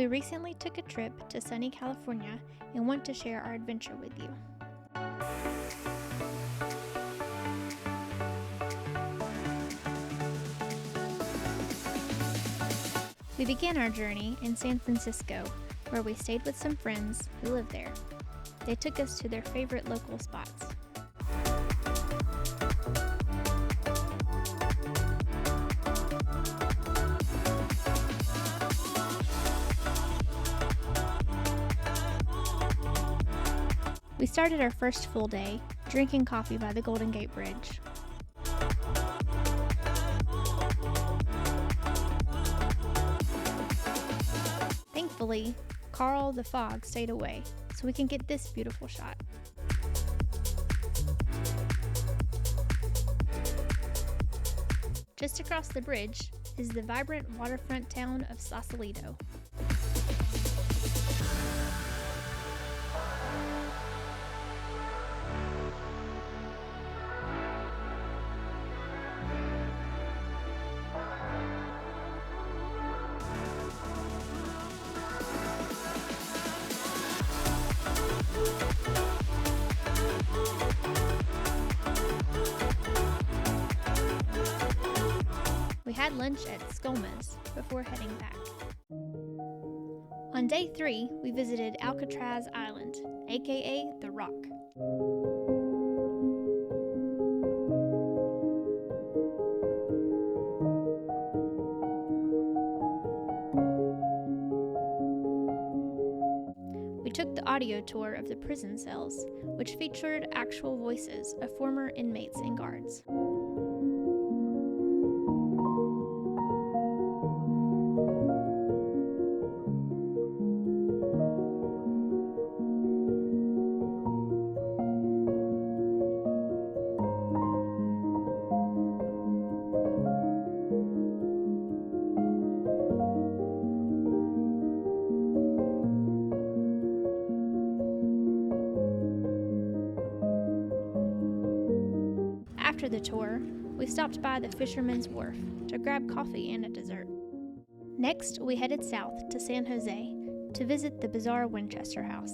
We recently took a trip to sunny California and want to share our adventure with you. We began our journey in San Francisco, where we stayed with some friends who live there. They took us to their favorite local spots. We started our first full day drinking coffee by the Golden Gate Bridge. Thankfully, Carl the fog stayed away, so we can get this beautiful shot. Just across the bridge is the vibrant waterfront town of Sausalito. We had lunch at Skolma's before heading back. On day 3, we visited Alcatraz Island, aka The Rock. We took the audio tour of the prison cells, which featured actual voices of former inmates and guards. After the tour, we stopped by the Fisherman's Wharf to grab coffee and a dessert. Next, we headed south to San Jose to visit the bizarre Winchester House.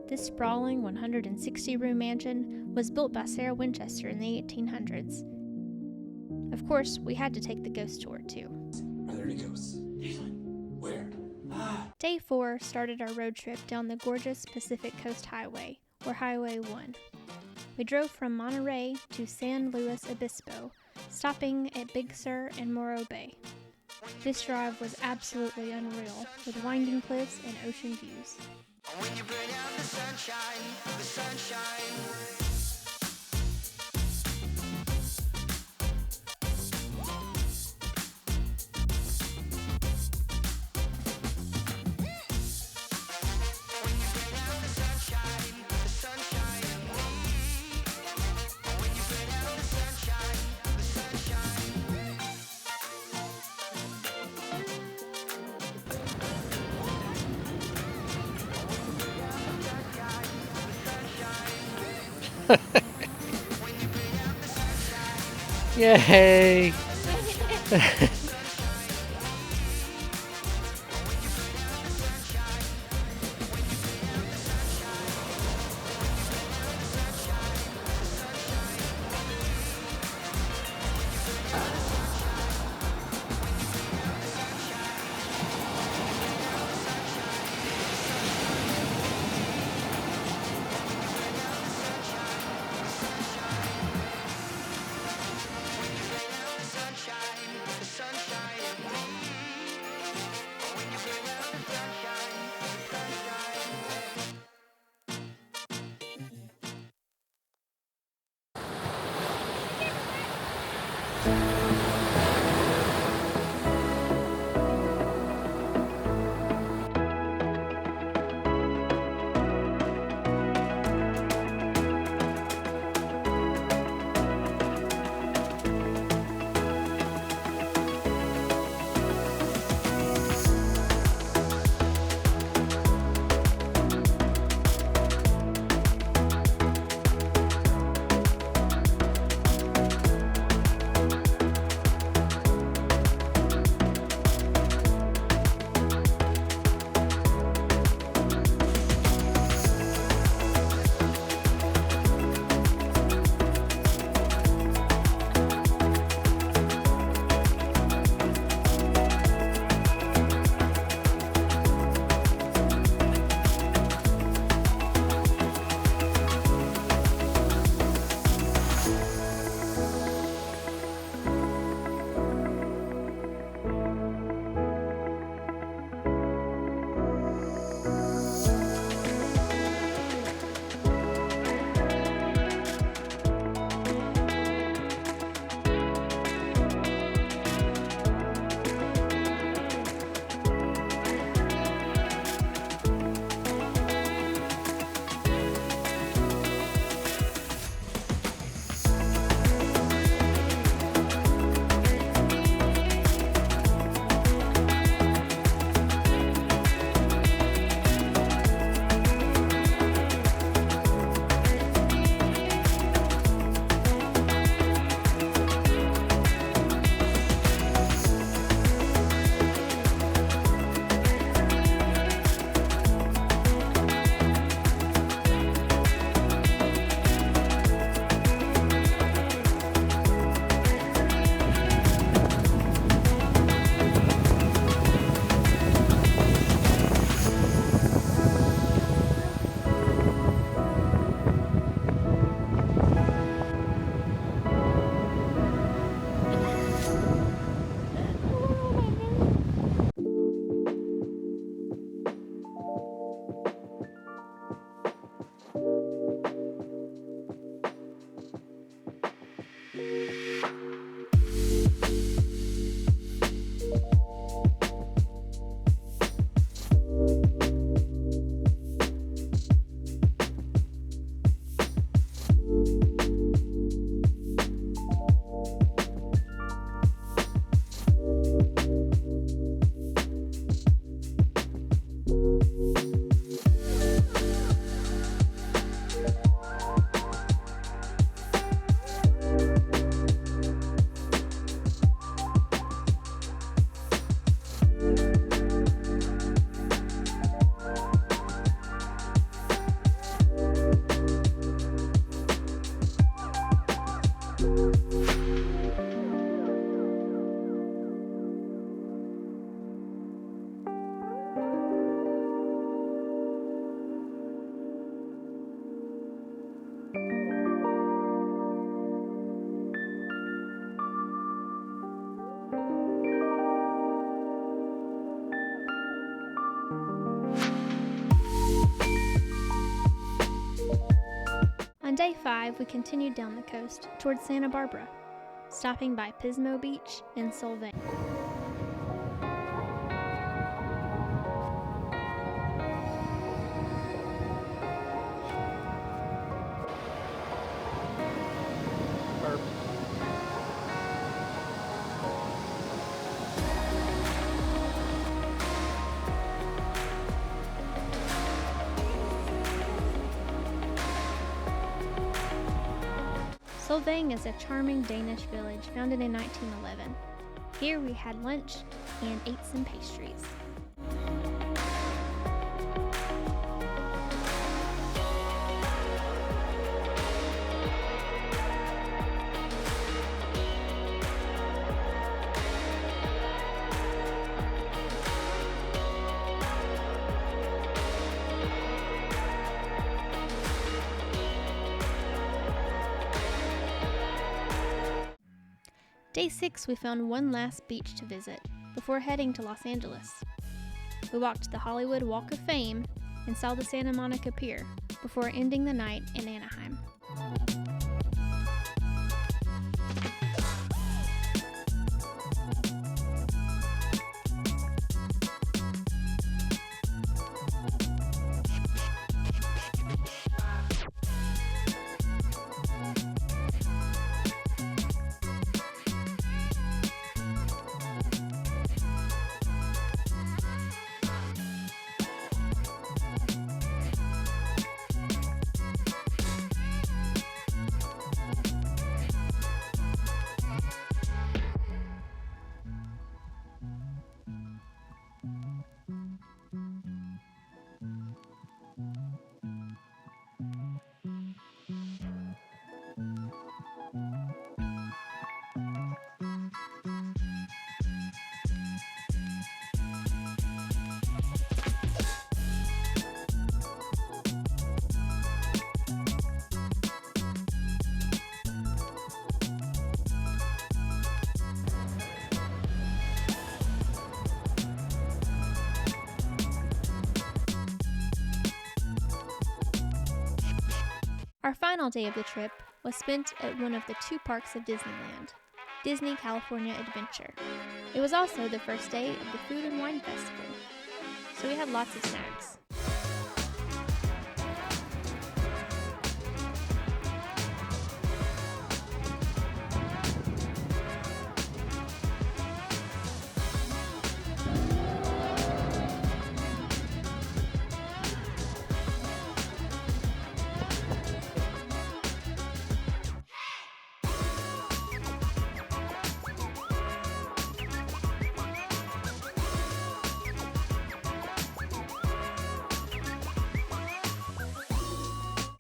This sprawling 160-room mansion was built by Sarah Winchester in the 1800s. Of course, we had to take the ghost tour too. Are there any ghosts? Where? Day 4 started our road trip down the gorgeous Pacific Coast Highway, or Highway 1. We drove from Monterey to San Luis Obispo, stopping at Big Sur and Morro Bay. This drive was absolutely unreal, with winding cliffs and ocean views. When you burn out the sunshine, the sunshine. Yay! The sunshine. On day 5, we continued down the coast towards Santa Barbara, stopping by Pismo Beach and Solvang. Solvang is a charming Danish village founded in 1911. Here we had lunch and ate some pastries. Day 6, we found one last beach to visit before heading to Los Angeles. We walked the Hollywood Walk of Fame and saw the Santa Monica Pier before ending the night in Anaheim. Our final day of the trip was spent at one of the 2 parks of Disneyland, Disney California Adventure. It was also the first day of the Food and Wine Festival, so we had lots of snacks.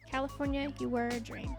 California, you were a dream.